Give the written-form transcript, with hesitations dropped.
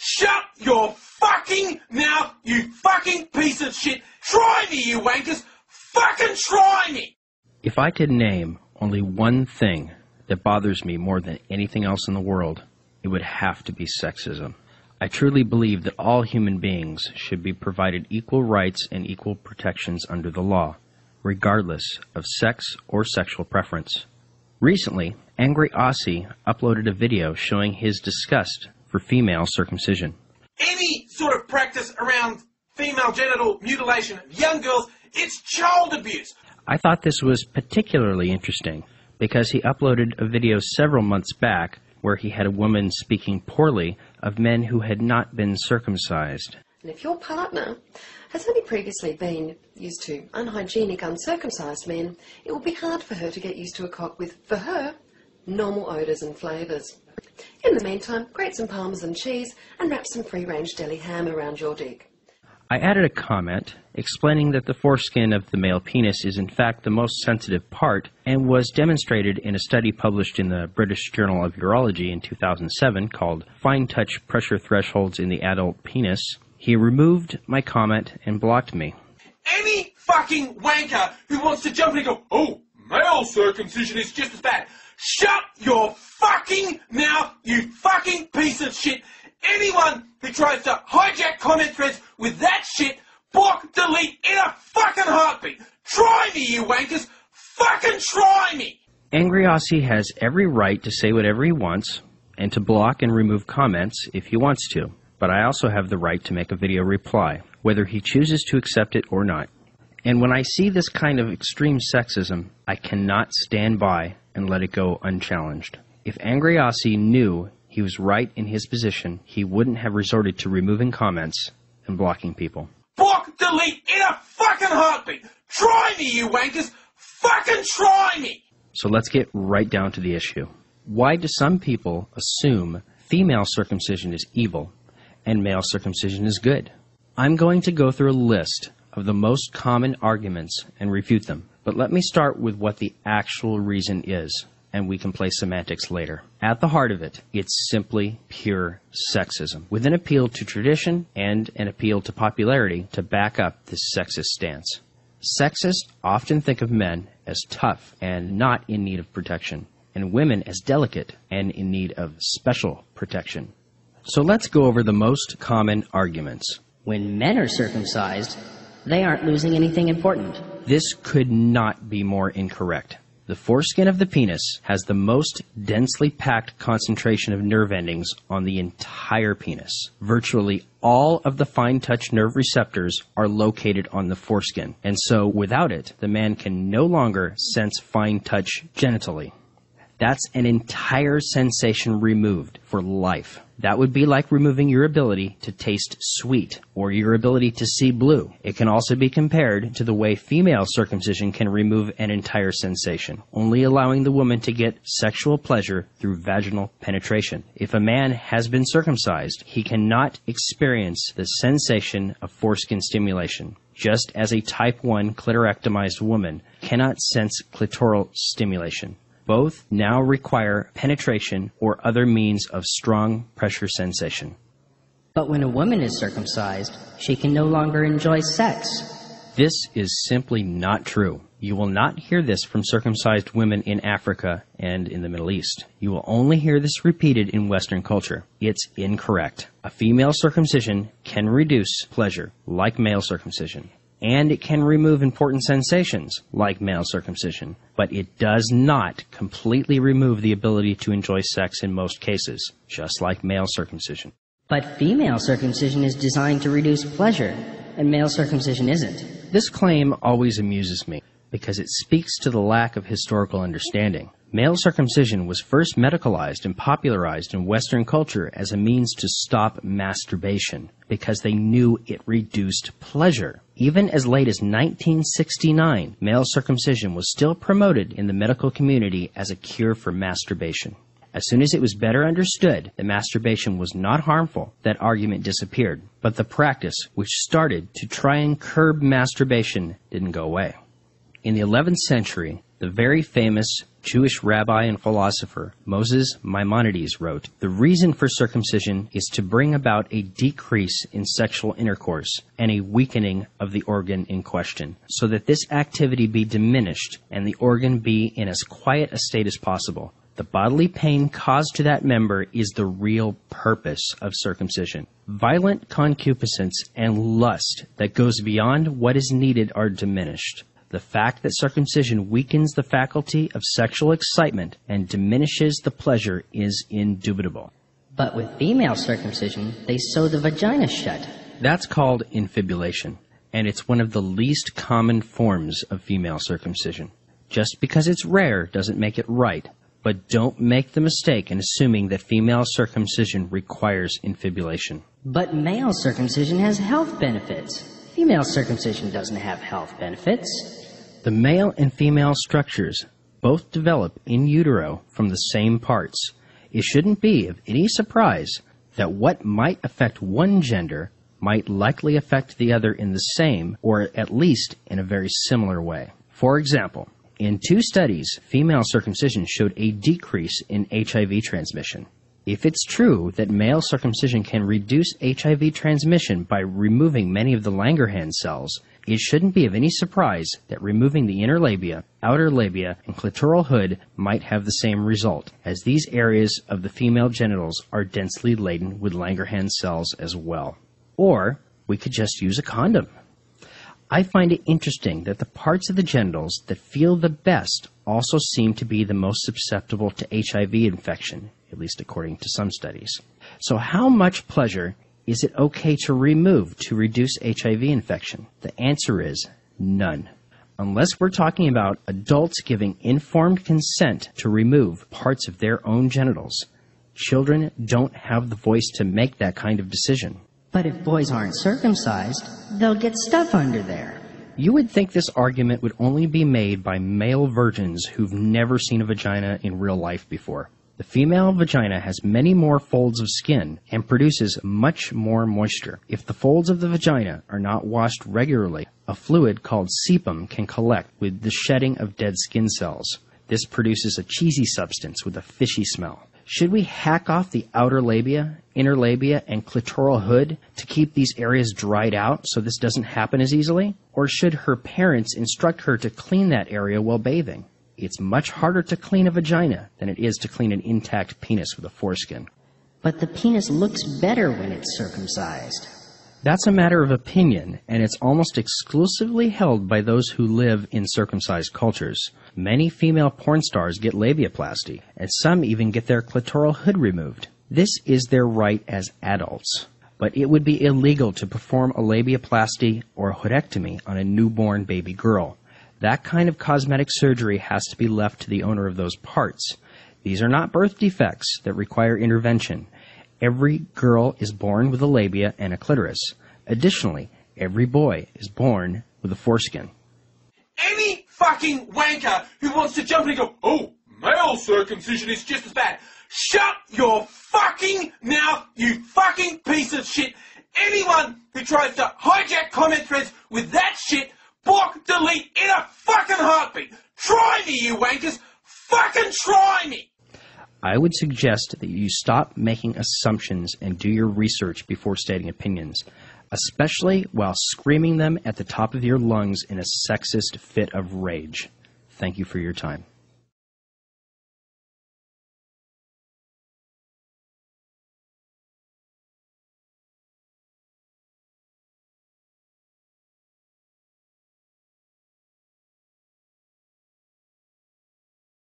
Shut your fucking mouth, you fucking piece of shit. Try me, you wankers. Fucking try me. If I could name only one thing that bothers me more than anything else in the world, it would have to be sexism. I truly believe that all human beings should be provided equal rights and equal protections under the law, regardless of sex or sexual preference. Recently, AngryAussie uploaded a video showing his disgust for female circumcision. Any sort of practice around female genital mutilation of young girls, it's child abuse. I thought this was particularly interesting because he uploaded a video several months back where he had a woman speaking poorly of men who had not been circumcised. And if your partner has only previously been used to unhygienic, uncircumcised men, it will be hard for her to get used to a cock with, for her, normal odours and flavours. In the meantime, grate some Parmesan cheese and wrap some free-range deli ham around your dick. I added a comment explaining that the foreskin of the male penis is in fact the most sensitive part and was demonstrated in a study published in the British Journal of Urology in 2007 called Fine Touch Pressure Thresholds in the Adult Penis. He removed my comment and blocked me. Any fucking wanker who wants to jump in and go, oh, male circumcision is just as bad. Shut your fucking mouth, you fucking piece of shit. Anyone who tries to hijack comment threads with that shit, block, delete in a fucking heartbeat. Try me, you wankers. Fucking try me. AngryAussie has every right to say whatever he wants and to block and remove comments if he wants to. But I also have the right to make a video reply, whether he chooses to accept it or not. And when I see this kind of extreme sexism, I cannot stand by and let it go unchallenged. If AngryAussie knew he was right in his position, he wouldn't have resorted to removing comments and blocking people. Block, delete in a fucking heartbeat. Try me, you wankers. Fucking try me. So let's get right down to the issue. Why do some people assume female circumcision is evil and male circumcision is good? I'm going to go through a list of the most common arguments and refute them. But let me start with what the actual reason is, and we can play semantics later. At the heart of it, it's simply pure sexism, with an appeal to tradition and an appeal to popularity to back up this sexist stance. Sexists often think of men as tough and not in need of protection, and women as delicate and in need of special protection. So let's go over the most common arguments. When men are circumcised, they aren't losing anything important. This could not be more incorrect. The foreskin of the penis has the most densely packed concentration of nerve endings on the entire penis. Virtually all of the fine touch nerve receptors are located on the foreskin, and so without it, the man can no longer sense fine touch genitally. That's an entire sensation removed for life. That would be like removing your ability to taste sweet or your ability to see blue. It can also be compared to the way female circumcision can remove an entire sensation, only allowing the woman to get sexual pleasure through vaginal penetration. If a man has been circumcised, he cannot experience the sensation of foreskin stimulation, just as a type 1 clitorectomized woman cannot sense clitoral stimulation. Both now require penetration or other means of strong pressure sensation. But when a woman is circumcised, she can no longer enjoy sex. This is simply not true. You will not hear this from circumcised women in Africa and in the Middle East. You will only hear this repeated in Western culture. It's incorrect. A female circumcision can reduce pleasure, like male circumcision. And it can remove important sensations, like male circumcision, but it does not completely remove the ability to enjoy sex in most cases, just like male circumcision. But female circumcision is designed to reduce pleasure, and male circumcision isn't. This claim always amuses me, because it speaks to the lack of historical understanding. Male circumcision was first medicalized and popularized in Western culture as a means to stop masturbation, because they knew it reduced pleasure. Even as late as 1969, male circumcision was still promoted in the medical community as a cure for masturbation. As soon as it was better understood that masturbation was not harmful, that argument disappeared. But the practice, which started to try and curb masturbation, didn't go away. In the 11th century, The very famous Jewish rabbi and philosopher Moses Maimonides wrote, "The reason for circumcision is to bring about a decrease in sexual intercourse and a weakening of the organ in question, so that this activity be diminished and the organ be in as quiet a state as possible. The bodily pain caused to that member is the real purpose of circumcision. Violent concupiscence and lust that goes beyond what is needed are diminished. The fact that circumcision weakens the faculty of sexual excitement and diminishes the pleasure is indubitable." But with female circumcision, they sew the vagina shut. That's called infibulation, and it's one of the least common forms of female circumcision. Just because it's rare doesn't make it right, but don't make the mistake in assuming that female circumcision requires infibulation. But male circumcision has health benefits. Female circumcision doesn't have health benefits. The male and female structures both develop in utero from the same parts. It shouldn't be of any surprise that what might affect one gender might likely affect the other in the same, or at least in a very similar way. For example, in 2 studies, female circumcision showed a decrease in HIV transmission. If it's true that male circumcision can reduce HIV transmission by removing many of the Langerhans cells, it shouldn't be of any surprise that removing the inner labia, outer labia, and clitoral hood might have the same result, as these areas of the female genitals are densely laden with Langerhans cells as well. Or we could just use a condom. I find it interesting that the parts of the genitals that feel the best also seem to be the most susceptible to HIV infection, at least according to some studies. So how much pleasure is it okay to remove to reduce HIV infection? The answer is none. Unless we're talking about adults giving informed consent to remove parts of their own genitals, children don't have the voice to make that kind of decision. But if boys aren't circumcised, they'll get stuff under there. You would think this argument would only be made by male virgins who've never seen a vagina in real life before. The female vagina has many more folds of skin and produces much more moisture. If the folds of the vagina are not washed regularly, a fluid called sebum can collect with the shedding of dead skin cells. This produces a cheesy substance with a fishy smell. Should we hack off the outer labia, inner labia, and clitoral hood to keep these areas dried out so this doesn't happen as easily? Or should her parents instruct her to clean that area while bathing? It's much harder to clean a vagina than it is to clean an intact penis with a foreskin. But the penis looks better when it's circumcised. That's a matter of opinion, and it's almost exclusively held by those who live in circumcised cultures. Many female porn stars get labiaplasty, and some even get their clitoral hood removed. This is their right as adults. But it would be illegal to perform a labiaplasty or a hoodectomy on a newborn baby girl. That kind of cosmetic surgery has to be left to the owner of those parts. These are not birth defects that require intervention. Every girl is born with a labia and a clitoris. Additionally, every boy is born with a foreskin. Any fucking wanker who wants to jump in and go, "Oh, male circumcision is just as bad." Shut your fucking mouth, you fucking piece of shit. Anyone who tries to hijack comment threads with that shit, block, delete in a fucking heartbeat. Try me, you wankers. Fucking try me. I would suggest that you stop making assumptions and do your research before stating opinions, especially while screaming them at the top of your lungs in a sexist fit of rage. Thank you for your time.